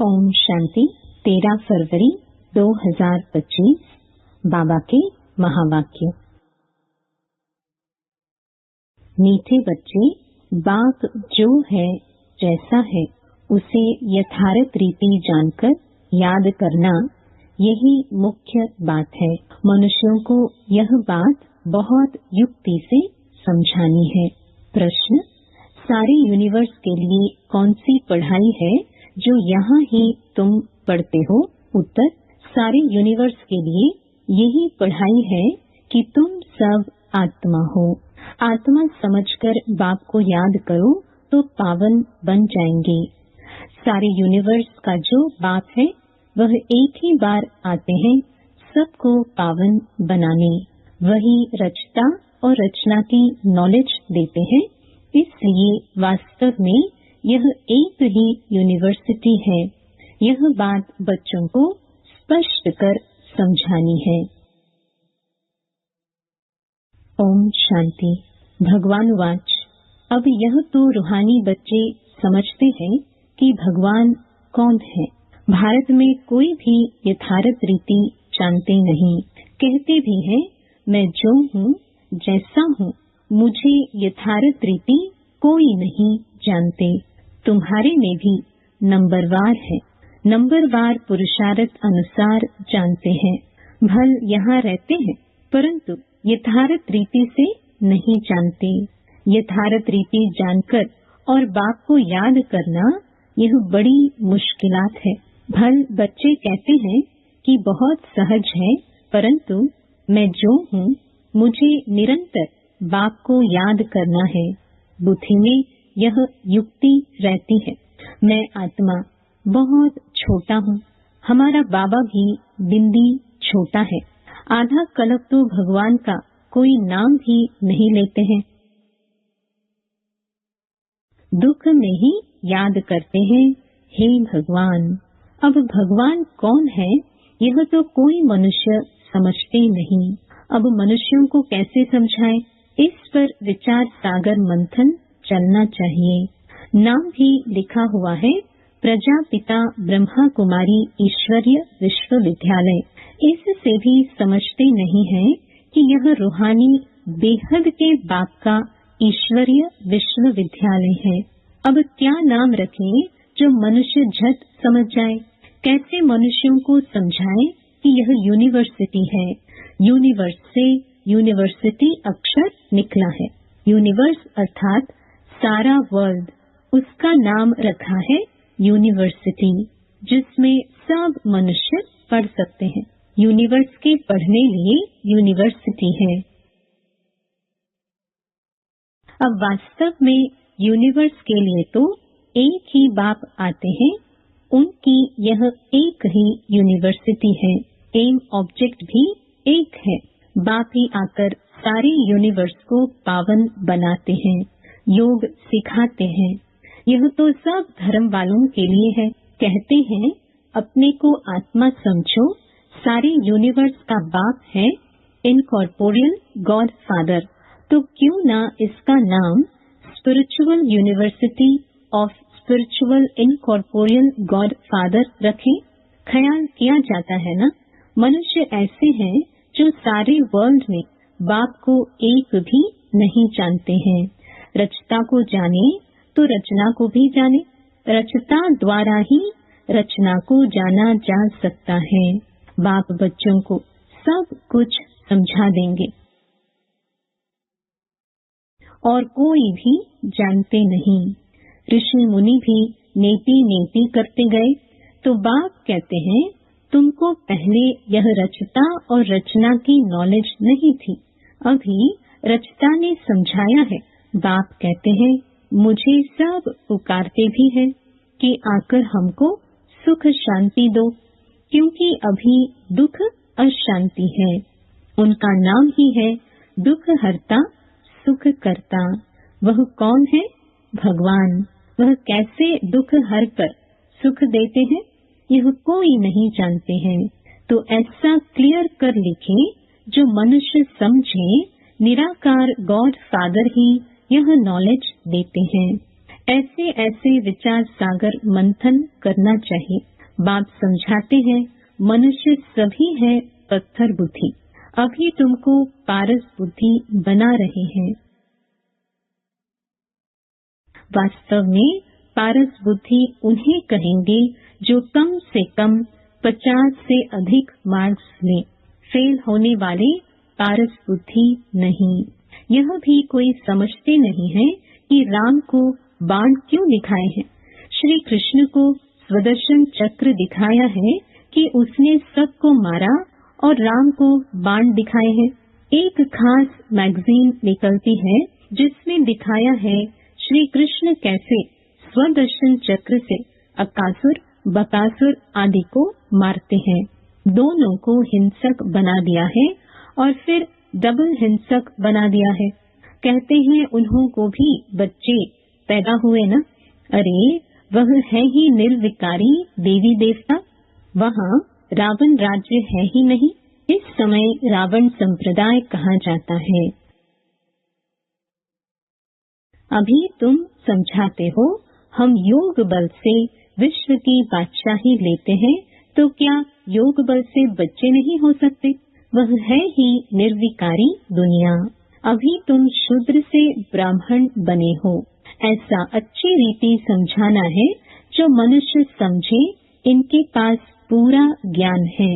ओम शांति। 13 फरवरी 2025 बाबा के महावाक्य। मीठे बच्चे, बाप जो है जैसा है उसे यथार्थ रीति जानकर याद करना, यही मुख्य बात है। मनुष्यों को यह बात बहुत युक्ति से समझानी है। प्रश्न: सारे यूनिवर्स के लिए कौन सी पढ़ाई है जो यहाँ ही तुम पढ़ते हो? उत्तर: सारे यूनिवर्स के लिए यही पढ़ाई है कि तुम सब आत्मा हो। आत्मा समझकर बाप को याद करो तो पावन बन जाएंगे। सारे यूनिवर्स का जो बाप है वह एक ही बार आते हैं सबको पावन बनाने। वही रचता और रचना की नॉलेज देते हैं। इसलिए वास्तव में यह एक ही यूनिवर्सिटी है। यह बात बच्चों को स्पष्ट कर समझानी है। ओम शांति। भगवान वाच। अब यह तो रूहानी बच्चे समझते हैं कि भगवान कौन है। भारत में कोई भी यथार्थ रीति जानते नहीं। कहते भी हैं मैं जो हूँ जैसा हूँ, मुझे यथार्थ रीति कोई नहीं जानते। तुम्हारे में भी नंबरवार है। नंबरवार पुरुषार्थ अनुसार जानते हैं। भल यहाँ रहते हैं परंतु यथार्थ रीति से नहीं जानते। यथार्थ रीति जानकर और बाप को याद करना यह बड़ी मुश्किलात है। भल बच्चे कहते हैं कि बहुत सहज है परंतु मैं जो हूँ मुझे निरंतर बाप को याद करना है। बुद्धि में यह युक्ति रहती है। मैं आत्मा बहुत छोटा हूँ। हमारा बाबा भी बिंदी छोटा है। आधा कल्प तो भगवान का कोई नाम भी नहीं लेते हैं। दुख में ही याद करते हैं हे भगवान। अब भगवान कौन है यह तो कोई मनुष्य समझते नहीं। अब मनुष्यों को कैसे समझाएं? इस पर विचार सागर मंथन चलना चाहिए। नाम भी लिखा हुआ है प्रजापिता ब्रह्मा कुमारी ईश्वरीय विश्वविद्यालय। इससे भी समझते नहीं है कि यह रूहानी बेहद के बाप का ईश्वरीय विश्वविद्यालय है। अब क्या नाम रखें जो मनुष्य झट समझ जाए? कैसे मनुष्यों को समझाएं कि यह यूनिवर्सिटी है? यूनिवर्स से यूनिवर्सिटी अक्षर निकला है। यूनिवर्स अर्थात सारा वर्ल्ड, उसका नाम रखा है यूनिवर्सिटी, जिसमें सब मनुष्य पढ़ सकते हैं। यूनिवर्स के पढ़ने लिए यूनिवर्सिटी है। अब वास्तव में यूनिवर्स के लिए तो एक ही बाप आते हैं। उनकी यह एक ही यूनिवर्सिटी है। एम ऑब्जेक्ट भी एक है। बाप ही आकर सारे यूनिवर्स को पावन बनाते हैं, योग सिखाते हैं। यह तो सब धर्म वालों के लिए है। कहते हैं अपने को आत्मा समझो। सारे यूनिवर्स का बाप है इनकॉर्पोरियल गॉड फादर। तो क्यों ना इसका नाम spiritual university of spiritual incorporeal God father रखें? ख्याल किया जाता है ना। मनुष्य ऐसे हैं जो सारे वर्ल्ड में बाप को एक भी नहीं जानते हैं। रचता को जाने तो रचना को भी जाने। रचता द्वारा ही रचना को जाना जा सकता है। बाप बच्चों को सब कुछ समझा देंगे और कोई भी जानते नहीं। ऋषि मुनि भी नेति नेति करते गए तो बाप कहते हैं तुमको पहले यह रचता और रचना की नॉलेज नहीं थी, अभी रचता ने समझाया है। बाप कहते हैं मुझे सब पुकारते भी है कि आकर हमको सुख शांति दो, क्योंकि अभी दुख अशांति है। उनका नाम ही है दुख हरता सुख करता। वह कौन है? भगवान। वह कैसे दुख हर कर सुख देते हैं यह कोई नहीं जानते हैं। तो ऐसा क्लियर कर लिखे जो मनुष्य समझे निराकार गॉड फादर ही यह नॉलेज देते हैं। ऐसे ऐसे विचार सागर मंथन करना चाहिए। बाप समझाते हैं, मनुष्य सभी है पत्थर बुद्धि, अभी तुमको पारस बुद्धि बना रहे हैं। वास्तव में पारस बुद्धि उन्हें कहेंगे जो कम से कम 50 से अधिक मार्क्स ले। फेल होने वाले पारस बुद्धि नहीं। यह भी कोई समझते नहीं है कि राम को बाण क्यों दिखाए हैं। श्री कृष्ण को स्वदर्शन चक्र दिखाया है कि उसने सबको मारा, और राम को बाण दिखाए हैं। एक खास मैगजीन निकलती है जिसमें दिखाया है श्री कृष्ण कैसे स्वदर्शन चक्र से अकासुर, बकासुर आदि को मारते हैं। दोनों को हिंसक बना दिया है और फिर डबल हिंसक बना दिया है। कहते हैं उन्हों को भी बच्चे पैदा हुए न। अरे वह है ही निर्विकारी देवी देवता, वहाँ रावण राज्य है ही नहीं। इस समय रावण संप्रदाय कहा जाता है। अभी तुम समझाते हो हम योग बल से विश्व की बादशाही लेते हैं, तो क्या योग बल से बच्चे नहीं हो सकते? वह है ही निर्विकारी दुनिया। अभी तुम शूद्र से ब्राह्मण बने हो। ऐसा अच्छी रीति समझाना है जो मनुष्य समझे। इनके पास पूरा ज्ञान है।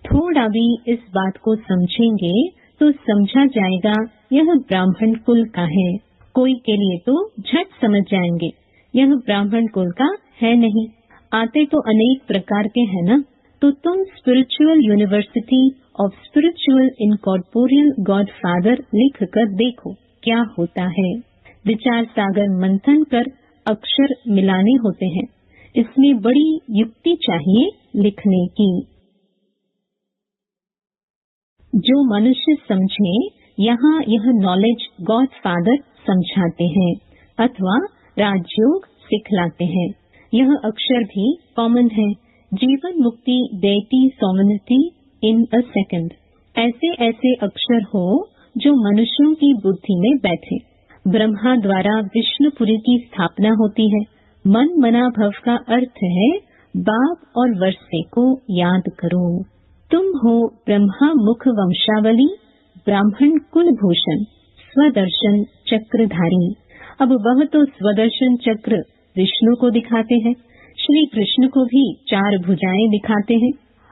थोड़ा भी इस बात को समझेंगे तो समझा जाएगा यह ब्राह्मण कुल का है। कोई के लिए तो झट समझ जाएंगे यह ब्राह्मण कुल का है नहीं। आते तो अनेक प्रकार के हैं ना। तो तुम spiritual university of spiritual incorporeal God father लिख कर देखो क्या होता है। विचार सागर मंथन कर अक्षर मिलाने होते हैं। इसमें बड़ी युक्ति चाहिए लिखने की। जो मनुष्य समझे, यहाँ यह नॉलेज गॉड फादर समझाते हैं अथवा राजयोग सिखलाते हैं। यह अक्षर भी कॉमन है। जीवन मुक्ति डेटी सोमनिटी इन अ सेकंड। ऐसे ऐसे अक्षर हो जो मनुष्यों की बुद्धि में बैठे। ब्रह्मा द्वारा विष्णुपुरी की स्थापना होती है। मन मना भव का अर्थ है बाप और वर्षे को याद करो। तुम हो ब्रह्मा मुख वंशावली, ब्राह्मण कुल भूषण, स्वदर्शन चक्रधारी। अब वह तो स्वदर्शन चक्र विष्णु को दिखाते हैं। श्री कृष्ण को भी 4 भुजाएं दिखाते हैं।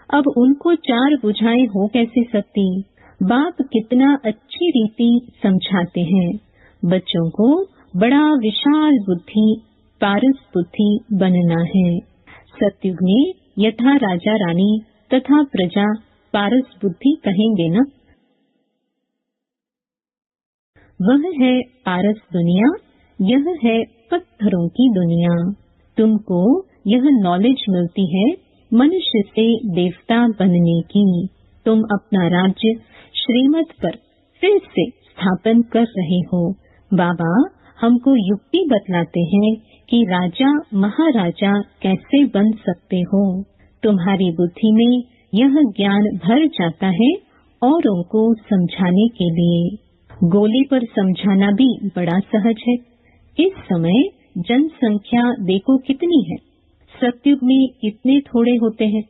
अब उनको 4 भुजाएं हो कैसे सकती? बाप कितना अच्छी रीति समझाते हैं। बच्चों को बड़ा विशाल बुद्धि, पारस बुद्धि बनना है। सतयुग में यथा राजा रानी तथा प्रजा पारस बुद्धि कहेंगे न। वह है पारस दुनिया, यह है पत्थरों की दुनिया। तुमको यह नॉलेज मिलती है मनुष्य से देवता बनने की। तुम अपना राज्य श्रीमत पर फिर से स्थापन कर रहे हो। बाबा हमको युक्ति बतलाते हैं कि राजा महाराजा कैसे बन सकते हो। तुम्हारी बुद्धि में यह ज्ञान भर जाता है औरों को समझाने के लिए। गोली पर समझाना भी बड़ा सहज है। इस समय जनसंख्या देखो कितनी है। सतयुग में कितने थोड़े होते हैं।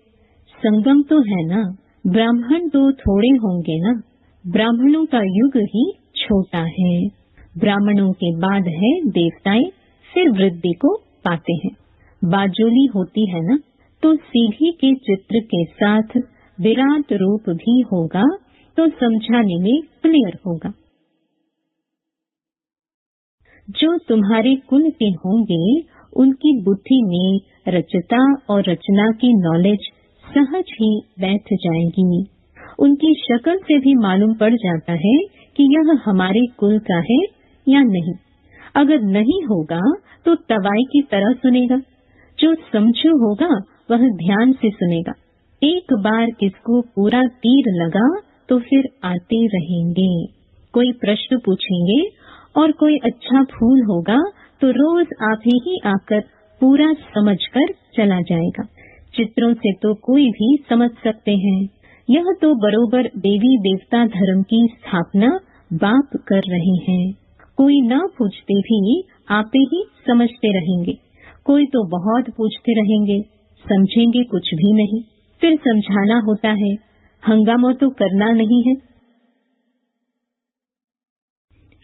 संगम तो है ना। ब्राह्मण तो थोड़े होंगे ना। ब्राह्मणों का युग ही छोटा है। ब्राह्मणों के बाद है देवताएं, फिर वृद्धि को पाते हैं। बाजोली होती है ना, तो सीढ़ी के चित्र के साथ विराट रूप भी होगा तो समझाने में क्लियर होगा। जो तुम्हारे कुल के होंगे उनकी बुद्धि में रचता और रचना की नॉलेज सहज ही बैठ जाएगी। उनकी शक्ल से भी मालूम पड़ जाता है कि यह हमारे कुल का है या नहीं। अगर नहीं होगा तो तवाई की तरह सुनेगा। जो समझू होगा वह ध्यान से सुनेगा। एक बार किसको पूरा तीर लगा तो फिर आते रहेंगे। कोई प्रश्न पूछेंगे और कोई अच्छा फूल होगा तो रोज आप ही आकर पूरा समझकर चला जाएगा। चित्रों से तो कोई भी समझ सकते हैं। यह तो बरोबर देवी देवता धर्म की स्थापना बाप कर रहे हैं। कोई न पूछते भी आप ही समझते रहेंगे। कोई तो बहुत पूछते रहेंगे। समझेंगे कुछ भी नहीं। फिर समझाना होता है, हंगामा तो करना नहीं है।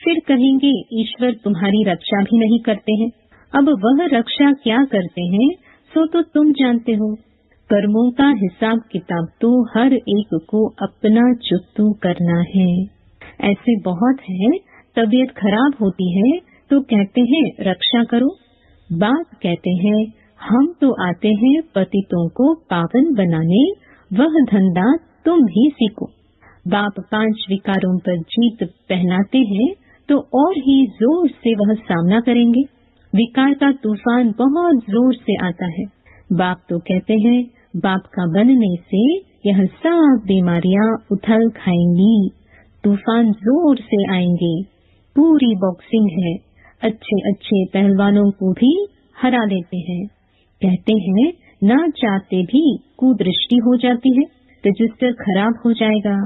फिर कहेंगे ईश्वर तुम्हारी रक्षा भी नहीं करते हैं। अब वह रक्षा क्या करते हैं सो तो तुम जानते हो। कर्मों का हिसाब किताब तो हर एक को अपना चुत्तू करना है। ऐसे बहुत है, तबीयत खराब होती है तो कहते हैं रक्षा करो। बाप कहते हैं हम तो आते हैं पतितों को पावन बनाने, वह धंधा तुम ही सीखो। बाप 5 विकारों पर जीत पहनाते हैं तो और ही जोर से वह सामना करेंगे। विकार का तूफान बहुत जोर से आता है। बाप तो कहते हैं बाप का बनने से यह सब बीमारियां उथल खाएंगी, तूफान जोर से आएंगे। पूरी बॉक्सिंग है, अच्छे अच्छे पहलवानों को भी हरा देते हैं। कहते हैं ना चाहते भी कुदृष्टि हो जाती है, रजिस्टर खराब हो जाएगा।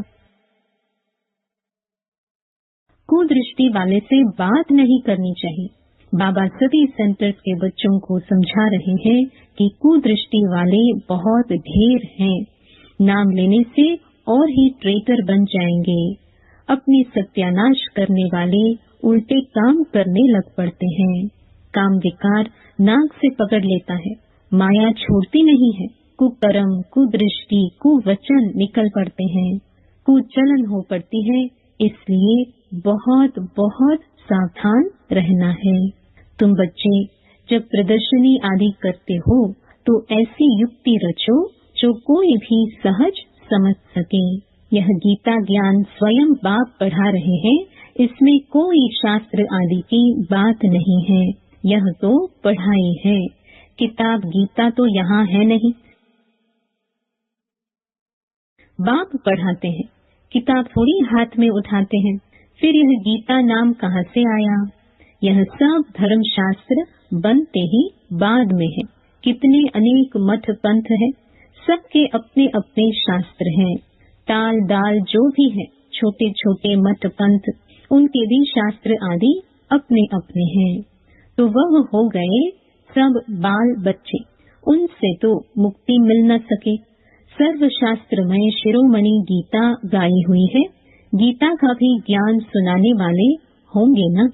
कुदृष्टि वाले से बात नहीं करनी चाहिए। बाबा सभी सेंटर्स के बच्चों को समझा रहे हैं कि कुदृष्टि वाले बहुत ढेर हैं। नाम लेने से और ही ट्रेटर बन जाएंगे। अपनी सत्यानाश करने वाले उल्टे काम करने लग पड़ते हैं। काम विकार नाक से पकड़ लेता है, माया छोड़ती नहीं है। कुकर्म, कुदृष्टि, कुवचन निकल पड़ते हैं, कुचलन हो पड़ती है। इसलिए बहुत बहुत सावधान रहना है। तुम बच्चे जब प्रदर्शनी आदि करते हो तो ऐसी युक्ति रचो जो कोई भी सहज समझ सके। यह गीता ज्ञान स्वयं बाप पढ़ा रहे हैं, इसमें कोई शास्त्र आदि की बात नहीं है। यह तो पढ़ाई है। किताब गीता तो यहाँ है नहीं। बाप पढ़ाते हैं, किताब थोड़ी हाथ में उठाते हैं। फिर यह गीता नाम कहाँ से आया? यह सब धर्म शास्त्र बनते ही बाद में है। कितने अनेक मठ पंथ है, सबके अपने अपने शास्त्र हैं। ताल दाल जो भी है, छोटे छोटे मठ पंथ, उनके भी शास्त्र आदि अपने अपने हैं। तो वह हो गए सब बाल बच्चे, उनसे तो मुक्ति मिल न सके। सर्वशास्त्रमय शिरोमणि गीता गाई हुई है। गीता का भी ज्ञान सुनाने वाले होंगे न,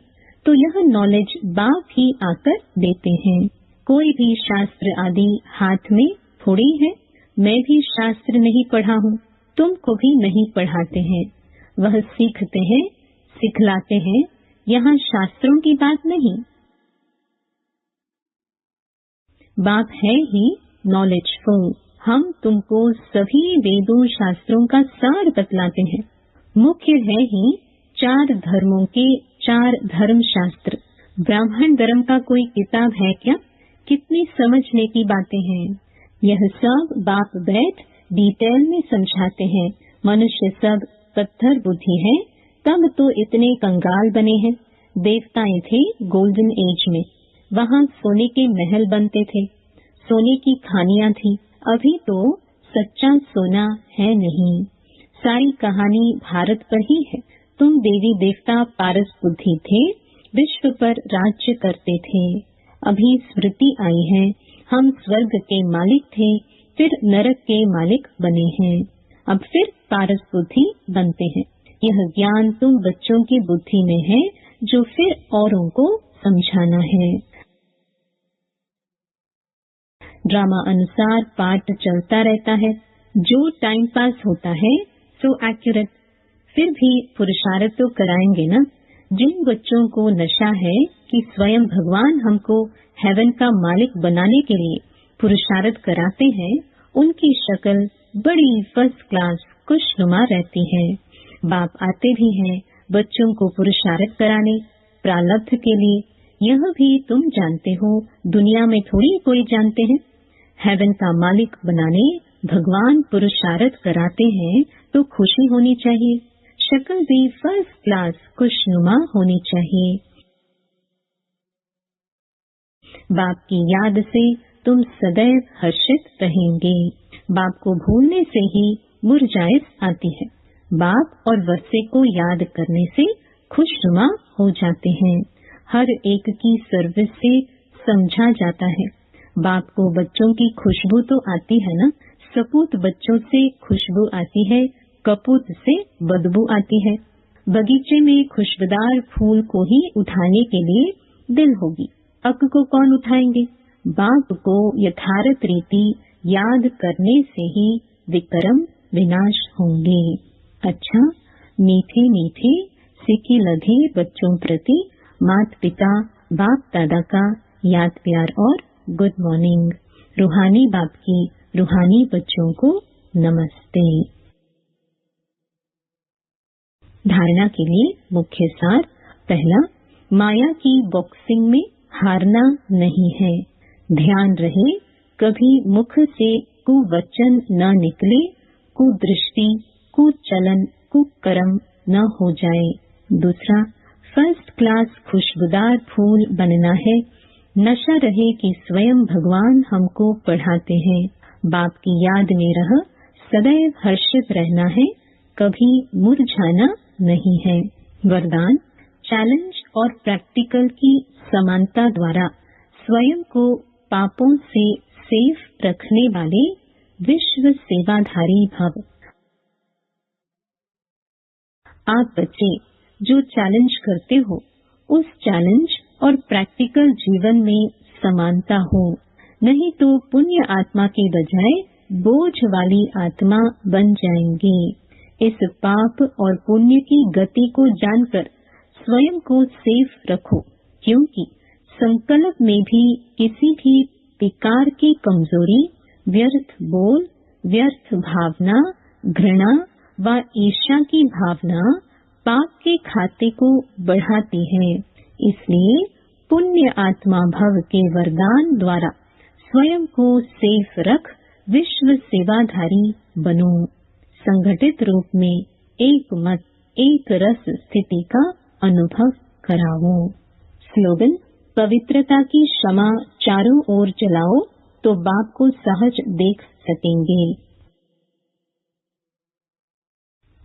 तो यह नॉलेज बाप ही आकर देते हैं। कोई भी शास्त्र आदि हाथ में थोड़ी है। मैं भी शास्त्र नहीं पढ़ा हूँ, तुमको भी नहीं पढ़ाते हैं। वह सीखते हैं, सिखलाते हैं। यहाँ शास्त्रों की बात नहीं। बाप है ही नॉलेजफुल। हम तुमको सभी वेदों शास्त्रों का सार बतलाते हैं। मुख्य है ही 4 धर्मों के 4 धर्म शास्त्र। ब्राह्मण धर्म का कोई किताब है क्या? कितनी समझने की बातें हैं। यह सब बाप बैठ डिटेल में समझाते हैं। मनुष्य सब पत्थर बुद्धि है, तब तो इतने कंगाल बने हैं। देवताएं थे गोल्डन एज में, वहाँ सोने के महल बनते थे, सोने की खानियां थी। अभी तो सच्चा सोना है नहीं। सारी कहानी भारत पर ही है। तुम देवी देवता पारस बुद्धि थे, विश्व पर राज्य करते थे। अभी स्मृति आई है, हम स्वर्ग के मालिक थे, फिर नरक के मालिक बने हैं, अब फिर पारस बुद्धि बनते हैं। यह ज्ञान तुम बच्चों की बुद्धि में है, जो फिर औरों को समझाना है। ड्रामा अनुसार पाठ चलता रहता है। जो टाइम पास होता है सो एक्यूरेट। फिर भी पुरुषार्थ तो कराएंगे ना। जिन बच्चों को नशा है कि स्वयं भगवान हमको हेवन का मालिक बनाने के लिए पुरुषार्थ कराते हैं, उनकी शक्ल बड़ी फर्स्ट क्लास खुशनुमा रहती है। बाप आते भी हैं बच्चों को पुरुषार्थ कराने, प्रारब्ध के लिए। यह भी तुम जानते हो, दुनिया में थोड़ी कोई जानते हैं। हेवन का मालिक बनाने भगवान पुरुषार्थ कराते हैं तो खुशी होनी चाहिए। शक्ल भी फर्स्ट क्लास खुशनुमा होनी चाहिए। बाप की याद से तुम सदैव हर्षित रहेंगे। बाप को भूलने से ही मुरझाइश आती है। बाप और वर्षे को याद करने से खुशनुमा हो जाते हैं। हर एक की सर्विस से समझा जाता है। बाप को बच्चों की खुशबू तो आती है ना, सपूत बच्चों से खुशबू आती है, कपूत से बदबू आती है। बगीचे में खुशबूदार फूल को ही उठाने के लिए दिल होगी, अक को कौन उठाएंगे? बाप को यथार्थ रीति याद करने से ही विक्रम विनाश होंगे। अच्छा, मीठे मीठे सिक्के लगे बच्चों प्रति माता पिता बाप दादा का याद प्यार और गुड मॉर्निंग। रूहानी बाप की रूहानी बच्चों को नमस्ते। धारणा के लिए मुख्य सार। पहला, माया की बॉक्सिंग में हारना नहीं है। ध्यान रहे कभी मुख से कुवचन न निकले, कुदृष्टि, कुचलन, कुकर्म न हो जाए। दूसरा, फर्स्ट क्लास खुशबूदार फूल बनना है। नशा रहे कि स्वयं भगवान हमको पढ़ाते हैं। बाप की याद में रह सदैव हर्षित रहना है, कभी मुरझाना नहीं है। वरदान, चैलेंज और प्रैक्टिकल की समानता द्वारा स्वयं को पापों से सेफ रखने वाले विश्व सेवाधारी भव। आप बच्चे जो चैलेंज करते हो, उस चैलेंज और प्रैक्टिकल जीवन में समानता हो, नहीं तो पुण्य आत्मा के बजाय बोझ वाली आत्मा बन जाएंगे। इस पाप और पुण्य की गति को जानकर स्वयं को सेफ रखो, क्योंकि संकल्प में भी किसी भी विकार की कमजोरी, व्यर्थ बोल, व्यर्थ भावना, घृणा व ईर्ष्या की भावना पाप के खाते को बढ़ाती है। इसलिए पुण्य आत्मा भव के वरदान द्वारा स्वयं को सेफ रख विश्व सेवाधारी बनो। संगठित रूप में एक मत एक रस स्थिति का अनुभव कराओ। स्लोगन, पवित्रता की क्षमा चारों ओर चलाओ तो बाप को सहज देख सकेंगे।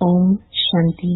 ओम शांति।